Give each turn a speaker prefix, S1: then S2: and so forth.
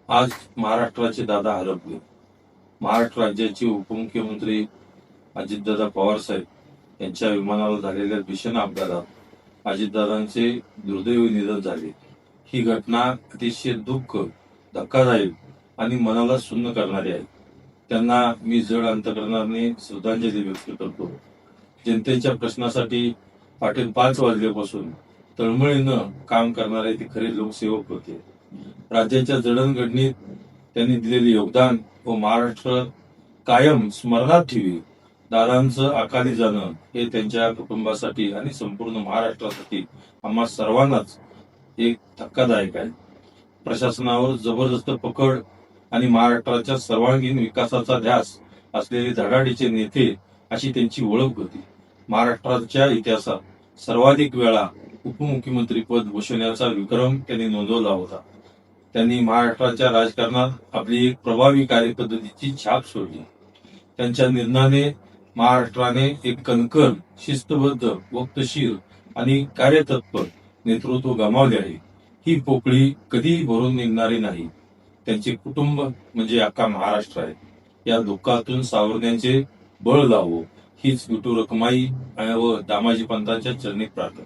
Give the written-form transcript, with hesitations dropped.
S1: आज महाराष्ट्राचे दादा हरपले. महाराष्ट्र राज्याचे उपमुख्यमंत्री अजितदादा पवार साहेब यांच्या विमानावर झालेल्या भीषण अपघातात अजितदादांचे दुर्दैवी निधन झाले. ही घटना अतिशय दुःख, धक्कादायक आणि मनाला सुन्न करणारी आहे. त्यांना मी जड अंतकरणाने श्रद्धांजली व्यक्त करतो. जनतेच्या प्रश्नासाठी पाटील 5 वाजल्यापासून तळमळीनं काम करणारे ते खरे लोकसेवक होते. राज्याच्या जडणघडणीत त्यांनी दिलेले योगदान व महाराष्ट्र कायम स्मरणात ठेवी. दादांचं अकाली जाणं हे त्यांच्या कुटुंबासाठी आणि संपूर्ण महाराष्ट्रासाठी आम्हा सर्वांनाच एक धक्कादायक आहे. प्रशासनावर जबरदस्त पकड आणि महाराष्ट्राच्या सर्वांगीण विकासाचा ध्यास असलेले धडाडीचे नेते अशी त्यांची ओळख होती. महाराष्ट्राच्या इतिहासात सर्वाधिक वेळा उपमुख्यमंत्री पद भूषवण्याचा विक्रम त्यांनी नोंदवला होता. त्यांनी महाराष्ट्राच्या राजकारणात आपली एक प्रभावी कार्यपद्धतीची छाप सोडली. त्यांच्या निर्णयाने महाराष्ट्राने एक कणखर, शिस्तबद्ध, वक्तशीर आणि कार्यतत्पर नेतृत्व गमावले आहे. ही पोकळी कधीही भरून निघणारी नाही. त्यांचे कुटुंब म्हणजे अख्खा महाराष्ट्र आहे. या दुःखातून सावरण्याचे बळ लावो हीच विठू रखमाई व दामाजी पंतांच्या चरणी प्रार्थना.